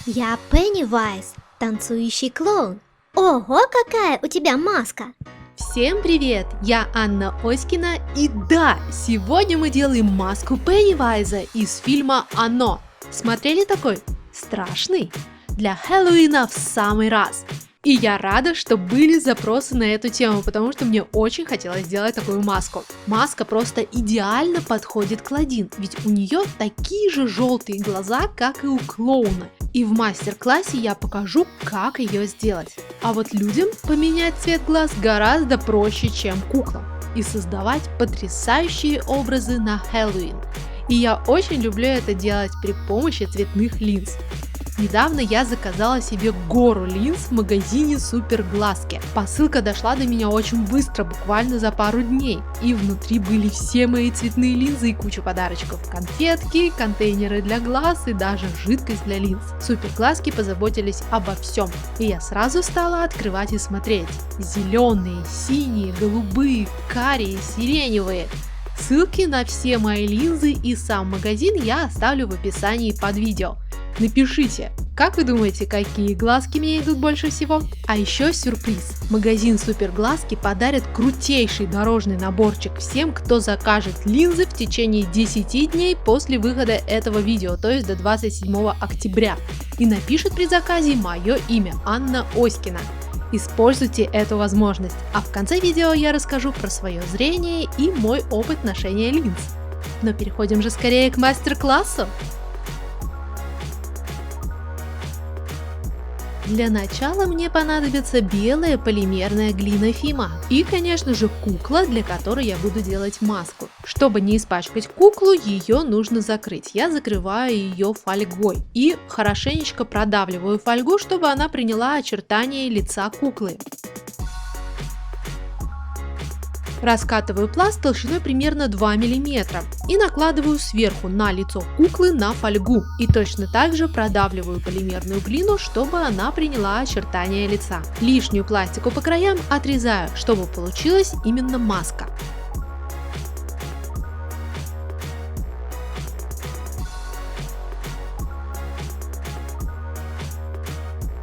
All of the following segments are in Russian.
Я Пеннивайз, танцующий клоун. Ого, какая у тебя маска! Всем привет! Я Анна Оськина, и да, сегодня мы делаем маску Пеннивайза из фильма «Оно». Смотрели такой? Страшный? Для Хэллоуина в самый раз. И я рада, что были запросы на эту тему, потому что мне очень хотелось сделать такую маску. Маска просто идеально подходит к Клодин, ведь у нее такие же желтые глаза, как и у клоуна. И в мастер-классе я покажу, как ее сделать. А вот людям поменять цвет глаз гораздо проще, чем куклам. И создавать потрясающие образы на Хэллоуин. И я очень люблю это делать при помощи цветных линз. Недавно я заказала себе гору линз в магазине Супер Глазки. Посылка дошла до меня очень быстро, буквально за пару дней. И внутри были все мои цветные линзы и куча подарочков. Конфетки, контейнеры для глаз и даже жидкость для линз. Супер Глазки позаботились обо всем. И я сразу стала открывать и смотреть. Зеленые, синие, голубые, карие, сиреневые. Ссылки на все мои линзы и сам магазин я оставлю в описании под видео. Напишите, как вы думаете, какие глазки мне идут больше всего? А еще сюрприз. Магазин Супер Глазки подарит крутейший дорожный наборчик всем, кто закажет линзы в течение 10 дней после выхода этого видео, то есть до 27 октября. И напишет при заказе мое имя Анна Оськина. Используйте эту возможность, а в конце видео я расскажу про свое зрение и мой опыт ношения линз. Но переходим же скорее к мастер-классу. Для начала мне понадобится белая полимерная глина Фима и, конечно же, кукла, для которой я буду делать маску. Чтобы не испачкать куклу, ее нужно закрыть. Я закрываю ее фольгой и хорошенечко продавливаю фольгу, чтобы она приняла очертания лица куклы. Раскатываю пласт толщиной примерно 2 мм и накладываю сверху на лицо куклы на фольгу. И точно так же продавливаю полимерную глину, чтобы она приняла очертания лица. Лишнюю пластику по краям отрезаю, чтобы получилась именно маска.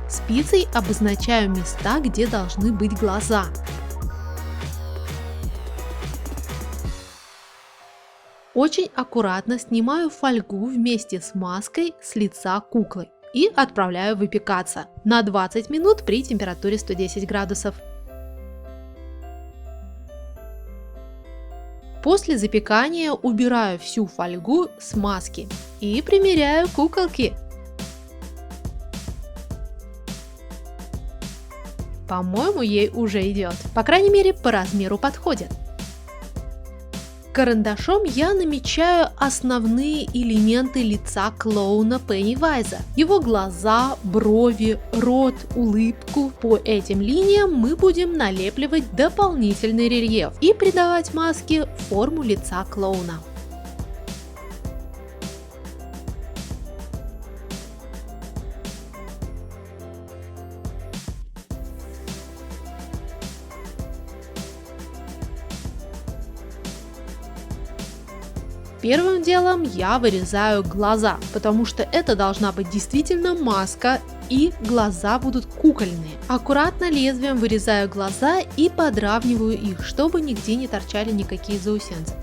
Спицей обозначаю места, где должны быть глаза. Очень аккуратно снимаю фольгу вместе с маской с лица куклы и отправляю выпекаться на 20 минут при температуре 110 градусов. После запекания убираю всю фольгу с маски и примеряю куколки. По-моему, ей уже идет, по крайней мере, по размеру подходит. Карандашом я намечаю основные элементы лица клоуна Пеннивайза. Его глаза, брови, рот, улыбку. По этим линиям мы будем налепливать дополнительный рельеф и придавать маске форму лица клоуна. Первым делом я вырезаю глаза, потому что это должна быть действительно маска, и глаза будут кукольные. Аккуратно лезвием вырезаю глаза и подравниваю их, чтобы нигде не торчали никакие заусенцы.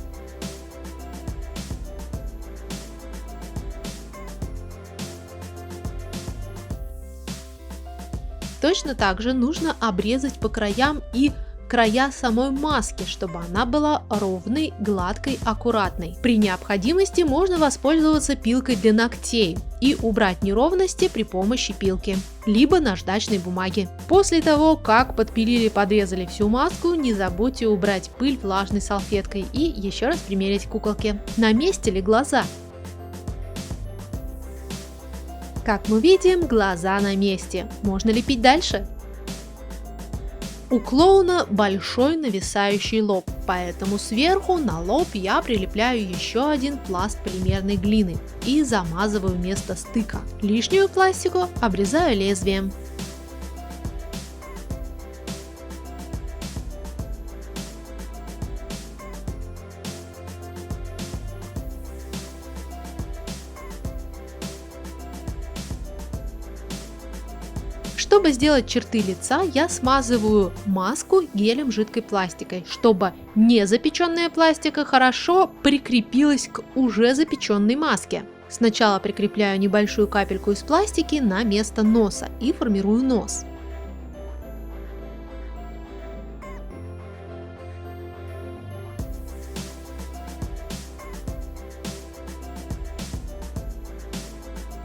Точно так же нужно обрезать по краям и края самой маски, чтобы она была ровной, гладкой, аккуратной. При необходимости можно воспользоваться пилкой для ногтей и убрать неровности при помощи пилки, либо наждачной бумаги. После того, как подпилили и подрезали всю маску, не забудьте убрать пыль влажной салфеткой и еще раз примерить куколки. На месте ли глаза? Как мы видим, глаза на месте. Можно лепить дальше? У клоуна большой нависающий лоб, поэтому сверху на лоб я прилепляю еще один пласт полимерной глины и замазываю место стыка. Лишнюю пластику обрезаю лезвием. Чтобы сделать черты лица, я смазываю маску гелем жидкой пластикой, чтобы незапеченная пластика хорошо прикрепилась к уже запеченной маске. Сначала прикрепляю небольшую капельку из пластики на место носа и формирую нос.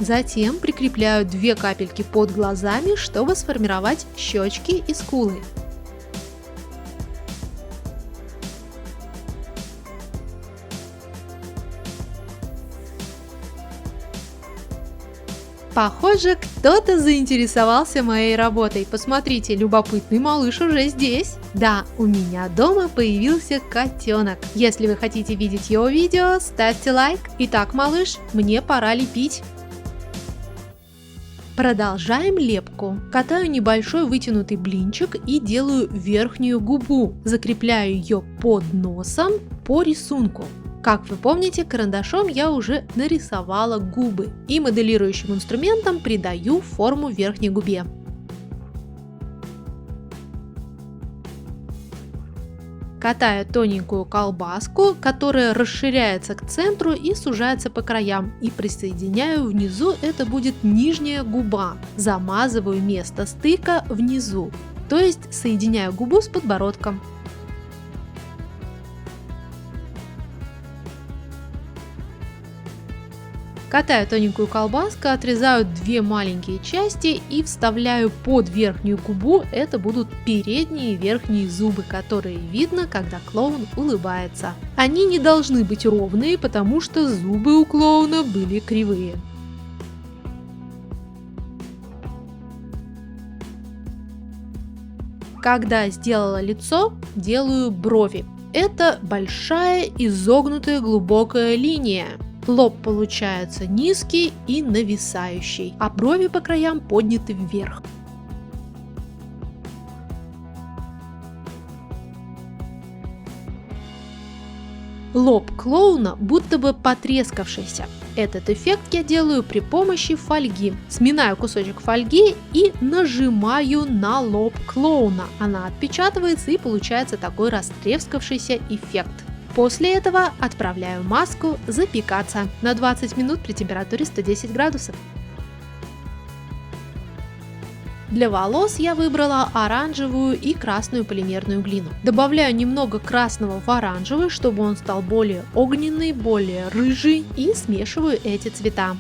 Затем прикрепляю 2 капельки под глазами, чтобы сформировать щечки и скулы. Похоже, кто-то заинтересовался моей работой. Посмотрите, любопытный малыш уже здесь. Да, у меня дома появился котенок. Если вы хотите видеть его видео, ставьте лайк. Итак, малыш, мне пора лепить. Продолжаем лепку. Катаю небольшой вытянутый блинчик и делаю верхнюю губу. Закрепляю ее под носом по рисунку. Как вы помните, карандашом я уже нарисовала губы и моделирующим инструментом придаю форму верхней губе. Катаю тоненькую колбаску, которая расширяется к центру и сужается по краям, и присоединяю внизу, это будет нижняя губа. Замазываю место стыка внизу, то есть соединяю губу с подбородком. Катаю тоненькую колбаску, отрезаю 2 маленькие части и вставляю под верхнюю губу. Это будут передние и верхние зубы, которые видно, когда клоун улыбается. Они не должны быть ровные, потому что зубы у клоуна были кривые. Когда сделала лицо, делаю брови. Это большая изогнутая глубокая линия. Лоб получается низкий и нависающий, а брови по краям подняты вверх. Лоб клоуна будто бы потрескавшийся. Этот эффект я делаю при помощи фольги. Сминаю кусочек фольги и нажимаю на лоб клоуна. Она отпечатывается и получается такой растрескавшийся эффект. После этого отправляю маску запекаться на 20 минут при температуре 110 градусов. Для волос я выбрала оранжевую и красную полимерную глину. Добавляю немного красного в оранжевый, чтобы он стал более огненный, более рыжий, и смешиваю эти цвета.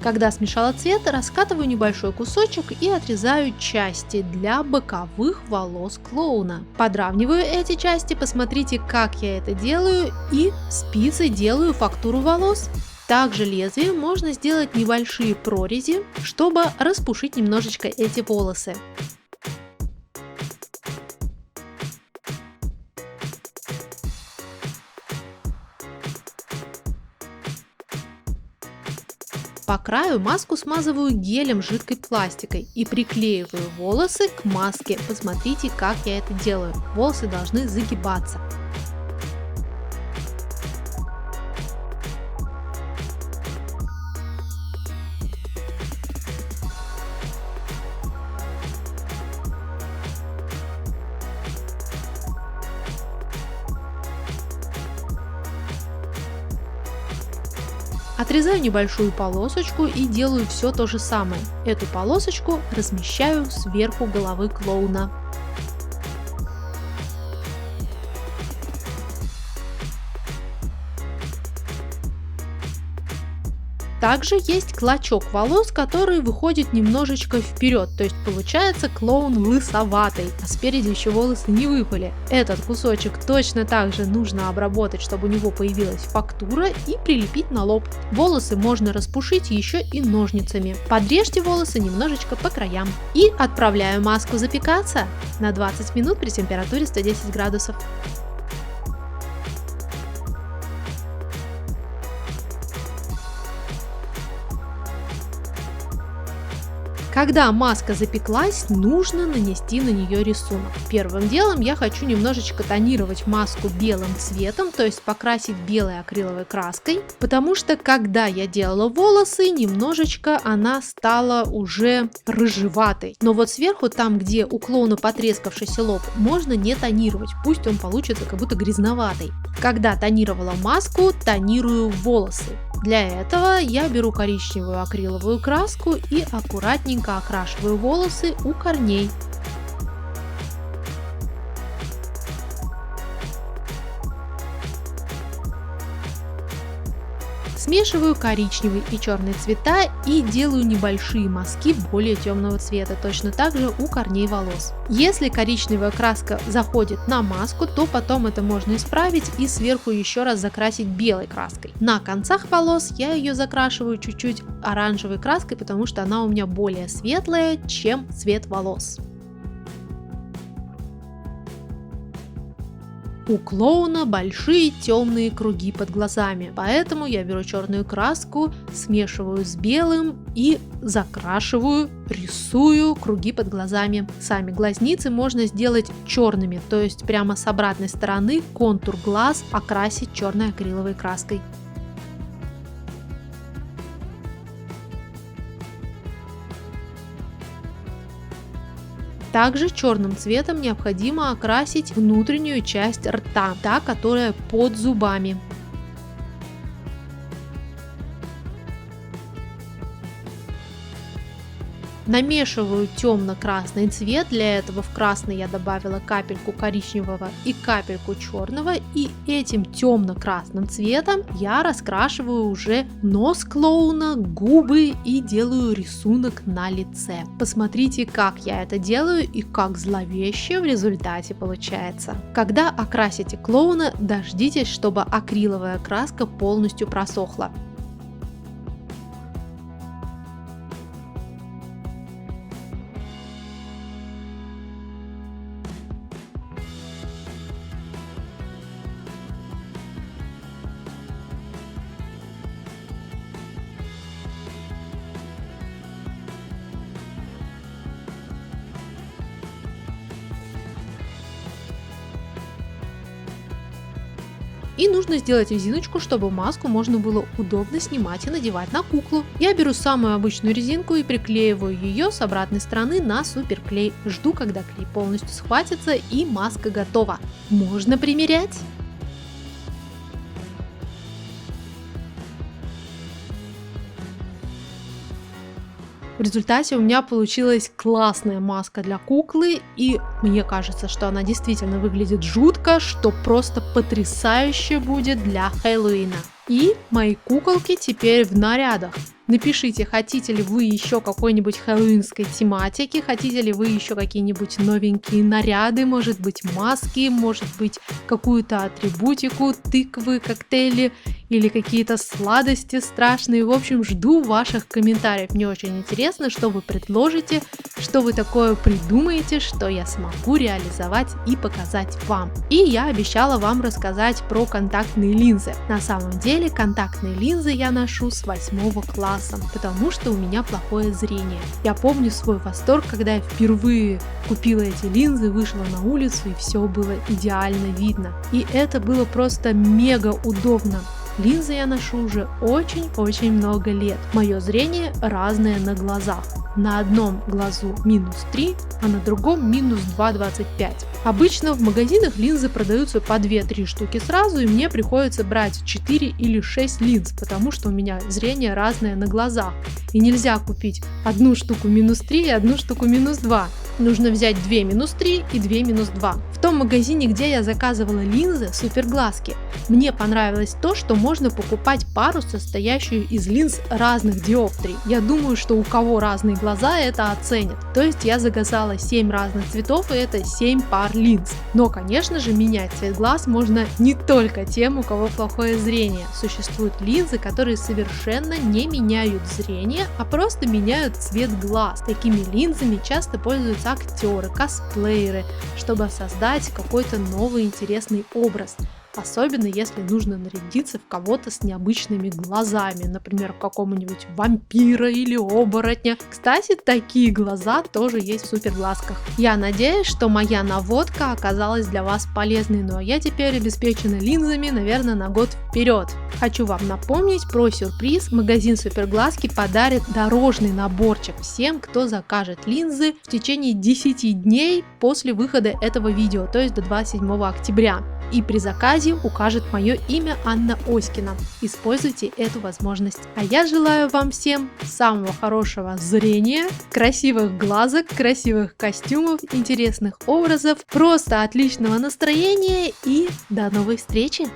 Когда смешала цвет, раскатываю небольшой кусочек и отрезаю части для боковых волос клоуна. Подравниваю эти части, посмотрите, как я это делаю, и спицей делаю фактуру волос. Также лезвием можно сделать небольшие прорези, чтобы распушить немножечко эти волосы. По краю маску смазываю гелем с жидкой пластикой и приклеиваю волосы к маске. Посмотрите, как я это делаю. Волосы должны загибаться. Отрезаю небольшую полосочку и делаю все то же самое. Эту полосочку размещаю сверху головы клоуна. Также есть клочок волос, который выходит немножечко вперед, то есть получается клоун лысоватый, а спереди еще волосы не выпали. Этот кусочек точно так же нужно обработать, чтобы у него появилась фактура, и прилепить на лоб. Волосы можно распушить еще и ножницами. Подрежьте волосы немножечко по краям. И отправляю маску запекаться на 20 минут при температуре 110 градусов. Когда маска запеклась, нужно нанести на нее рисунок. Первым делом я хочу немножечко тонировать маску белым цветом, то есть покрасить белой акриловой краской, потому что когда я делала волосы, немножечко она стала уже рыжеватой. Но вот сверху, там где у клоуна потрескавшийся лоб, можно не тонировать, пусть он получится как будто грязноватый. Когда тонировала маску, тонирую волосы. Для этого я беру коричневую акриловую краску и аккуратненько окрашиваю волосы у корней. Смешиваю коричневый и черный цвета и делаю небольшие мазки более темного цвета, точно так же у корней волос. Если коричневая краска заходит на маску, то потом это можно исправить и сверху еще раз закрасить белой краской. На концах волос я ее закрашиваю чуть-чуть оранжевой краской, потому что она у меня более светлая, чем цвет волос. У клоуна большие темные круги под глазами, поэтому я беру черную краску, смешиваю с белым и закрашиваю, рисую круги под глазами. Сами глазницы можно сделать черными, то есть прямо с обратной стороны контур глаз окрасить черной акриловой краской. Также черным цветом необходимо окрасить внутреннюю часть рта, та, которая под зубами. Намешиваю темно-красный цвет, для этого в красный я добавила капельку коричневого и капельку черного, и этим темно-красным цветом я раскрашиваю уже нос клоуна, губы и делаю рисунок на лице. Посмотрите, как я это делаю и как зловеще в результате получается. Когда окрасите клоуна, дождитесь, чтобы акриловая краска полностью просохла. И нужно сделать резиночку, чтобы маску можно было удобно снимать и надевать на куклу. Я беру самую обычную резинку и приклеиваю ее с обратной стороны на суперклей. Жду, когда клей полностью схватится и маска готова. Можно примерять. В результате у меня получилась классная маска для куклы, и мне кажется, что она действительно выглядит жутко, что просто потрясающе будет для Хэллоуина. И мои куколки теперь в нарядах. Напишите, хотите ли вы еще какой-нибудь хэллоуинской тематики, хотите ли вы еще какие-нибудь новенькие наряды, может быть маски, может быть какую-то атрибутику, тыквы, коктейли или какие-то сладости страшные. В общем, жду ваших комментариев. Мне очень интересно, что вы предложите, что вы такое придумаете, что я смогу реализовать и показать вам. И я обещала вам рассказать про контактные линзы. На самом деле контактные линзы я ношу с 8 класса, потому что у меня плохое зрение. Я помню свой восторг, когда я впервые купила эти линзы, вышла на улицу и все было идеально видно. И это было просто мега удобно. Линзы я ношу уже очень-очень много лет. Мое зрение разное на глазах. На одном глазу -3, а на другом -2,25. Обычно в магазинах линзы продаются по 2-3 штуки сразу, и мне приходится брать 4 или 6 линз, потому что у меня зрение разное на глазах. И нельзя купить одну штуку -3 и одну штуку -2. Нужно взять 2 -3 и 2 -2. В том магазине, где я заказывала линзы, суперглазки, мне понравилось то, что можно покупать пару, состоящую из линз разных диоптрий. Я думаю, что у кого разные глаза, это оценят. То есть я заказала 7 разных цветов, и это 7 пар линз. Но, конечно же, менять цвет глаз можно не только тем, у кого плохое зрение. Существуют линзы, которые совершенно не меняют зрение, а просто меняют цвет глаз. Такими линзами часто пользуются актеры, косплееры, чтобы создать какой-то новый интересный образ. особенно если нужно нарядиться в кого-то с необычными глазами, например, в какого-нибудь вампира или оборотня. Кстати, такие глаза тоже есть в суперглазках. Я надеюсь, что моя наводка оказалась для вас полезной, ну а я теперь обеспечена линзами, наверное, на год вперед. Хочу вам напомнить про сюрприз. Магазин Суперглазки подарит дорожный наборчик всем, кто закажет линзы в течение 10 дней после выхода этого видео, то есть до 27 октября. И при заказе укажет мое имя Анна Оськина. Используйте эту возможность. А я желаю вам всем самого хорошего зрения, красивых глазок, красивых костюмов, интересных образов, просто отличного настроения и до новой встречи!